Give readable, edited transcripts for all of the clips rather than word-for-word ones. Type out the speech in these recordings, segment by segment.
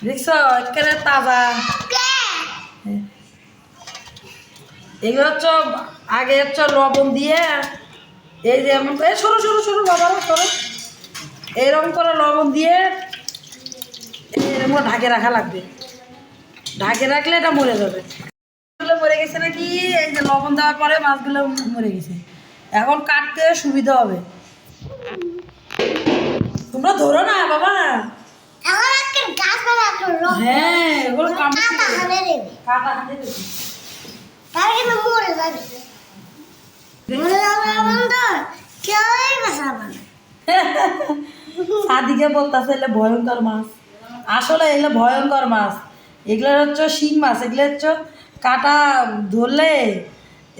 দেখছো একেবারে তাজা। এগুলো হচ্ছে আগে হচ্ছে লবণ দিয়ে এই যে এমন করে সরু সরু সরু বাবা সরু এরকম করে লবণ দিয়ে এরকম ঢাকে রাখা লাগবে। ঢাকে রাখলে এটা মরে যাবে। মরে গেছে নাকি এই যে লবণ দেওয়ার পরে মাছগুলো মরে গেছে। এখন কাটতে সুবিধা হবে। তোমরা ধরো না বাবা। হ্যাঁ ওগুলো কাটা হাতে দেবে। সাদিকে বলতেছে এলে ভয়ঙ্কর মাছ। আসলে এলে ভয়ঙ্কর মাছ। এগুলো হচ্ছে শিং মাছ। এগুলো হচ্ছে কাটা ধরলে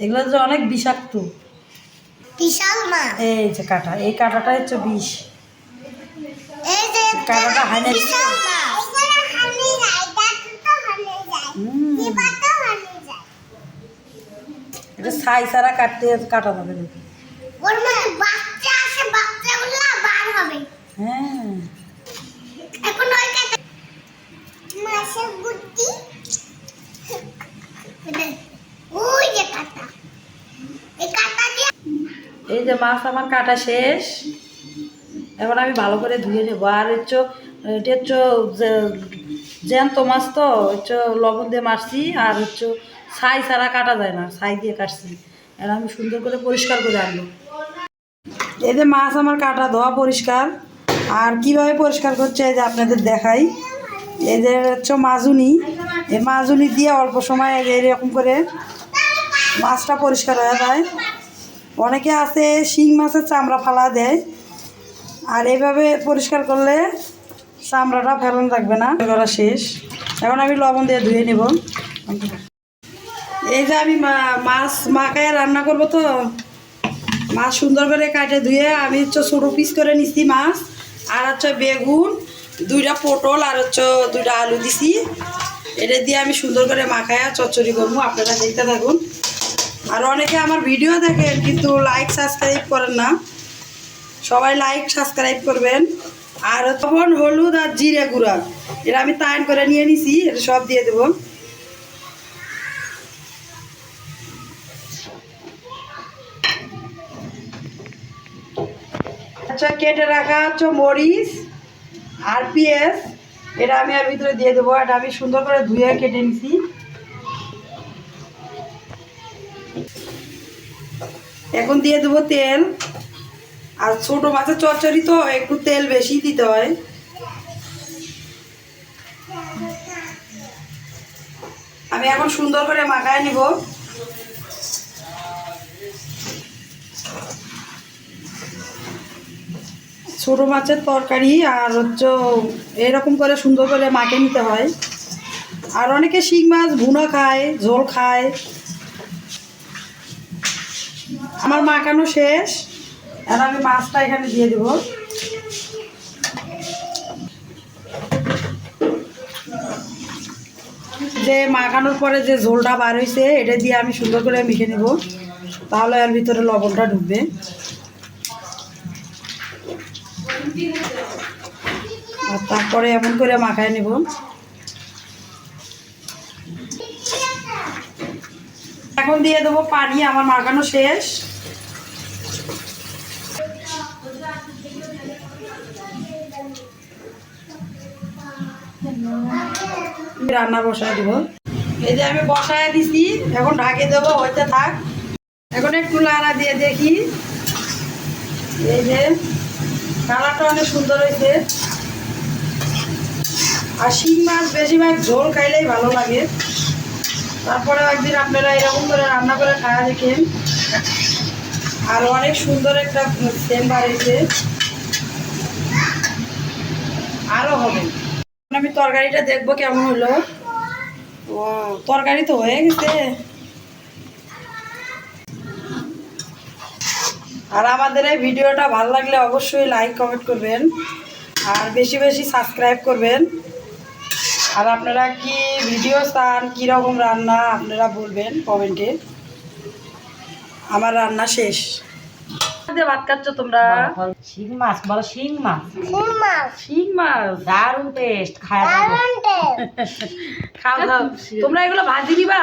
এগুলো হচ্ছে অনেক বিষাক্ত। বিশাল মাছ। এই যে কাটা, এই কাটাটা হচ্ছে বিষ। কাটাটা হাইনা এটা ছাই ছাড়া কাটা যাবে না। হ্যাঁ এই যে মাছ আমার কাটা শেষ। এখন আমি ভালো করে ধুয়ে নেবো। আর হচ্ছে এটা হচ্ছে জ্যান্ত মাছ তো হচ্ছে লবণ দিয়ে মারছি। আর হচ্ছে ছাই ছাড়া কাটা যায় না, ছাই দিয়ে কাটছি। আর আমি সুন্দর করে পরিষ্কার করে আনবো। এই যে মাছ আমার কাটা ধোয়া পরিষ্কার। আর কিভাবে পরিষ্কার করছে এই যে আপনাদের দেখাই। এই যে হচ্ছে মাজুনি, এই মাজুনি দিয়ে অল্প সময় এরকম করে মাছটা পরিষ্কার হয়ে যায়। অনেকে আছে শিং মাছের চামড়া ফালা দেয়, আর এইভাবে পরিষ্কার করলে চামড়াটা ফেলানো থাকবে না। করা শেষ। এখন আমি লবণ দিয়ে ধুয়ে নেব। এই যে আমি মাছ মাখায় রান্না করব তো মাছ সুন্দর করে কাটে ধুয়ে আমি হচ্ছে ছোটো পিস করে নিচ্ছি মাছ। আর হচ্ছে বেগুন, 2টা পটল আর হচ্ছে 2টা আলু দিছি। এটা দিয়ে আমি সুন্দর করে মাখায় চচ্চড়ি করবো। আপনারা দেখতে থাকুন। আর অনেকে আমার ভিডিও দেখেন কিন্তু লাইক সাবস্ক্রাইব করেন না। সবাই লাইক সাবস্ক্রাইব করবেন। আর তখন হলুদ আর জিরে গুঁড়া এটা আমি তাইন করে নিয়ে নিছি। এটা সব দিয়ে দেব। আচ্ছা কেটে রাখা হচ্ছে মরিচ আর পেঁয়াজ এটা আমি এর ভিতরে দিয়ে দেবো। এটা আমি সুন্দর করে ধুয়ে কেটে নিছি। এখন দিয়ে দেবো তেল। আর ছোটো মাছের চচ্চড়ি তো একটু তেল বেশি দিতে হয়। আমি এখন সুন্দর করে মাখায় নিব। ছোটো মাছের তরকারি আর হচ্ছে এরকম করে সুন্দর করে মাখে নিতে হয়। আর অনেকে শিং মাছ ভুনা খায়, ঝোল খায়। আমার মাখানো শেষ। আর আমি মাছটা এখানে দিয়ে দেব। যে মাখানোর পরে যে ঝোলটা বার হয়েছে এটা দিয়ে আমি সুন্দর করে মেখে নেব। তাহলে এর ভিতরে লবণটা ঢুকবে। আর তারপরে এমন করে মাখায় নেব। এখন দিয়ে দেবো পানি। আমার মাখানো শেষ। রান্না বসায় দেবো। এই যে আমি বসায় দিছি। এখন ঢাকে দেবো, হইতে থাক। এখন একটু লাড়া দিয়ে দেখি। এই যে কালারটা অনেক সুন্দর হয়েছে। আর শিং মাছ বেশিরভাগ ঝোল খাইলেই ভালো লাগে। তারপরে একদিন আপনারা এরকম করে রান্না করে খাওয়া দেখেন। আর অনেক সুন্দর একটা সেন্ট বাড়িছে। আরও হবে। আমি তরকারিটা দেখবো কেমন হলো। ও তরকারি তো হয়ে গেছে। আর আমাদের এই ভিডিওটা ভালো লাগলে অবশ্যই লাইক কমেন্ট করবেন। আর বেশি বেশি সাবস্ক্রাইব করবেন। আর আপনারা কি ভিডিও চান, কীরকম রান্না আপনারা বলবেন কমেন্টে। আমার রান্না শেষ। দিয়ে ভাত খাচ্ছ তোমরা? শিং মাছ বলো, শিং মাছ। শিং মাছ শিং মাছ, দারুণ টেস্ট, খায় দারুণ টেস্ট খাও খাও। তোমরা এগুলো ভাজি নিবা?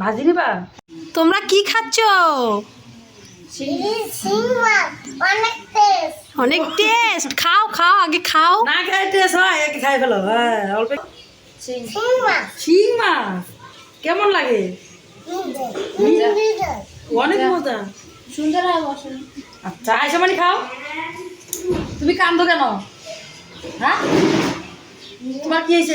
ভাজি নিবা? তোমরা কি খাচ্ছ? শিং মাছ অনেক টেস্ট অনেক টেস্ট। খাও খাও, আগে খাও। না খাই টেস্ট হয়, একে খাই ফেলো। হ্যাঁ অল্প। শিং মাছ শিং মাছ কেমন লাগে? অনেক মজা। সুন্দর হয় বসুন আচ্ছা আয়সা মানে খাও। তুমি কান্দো কেন? হ্যাঁ তোমার কি হয়েছে?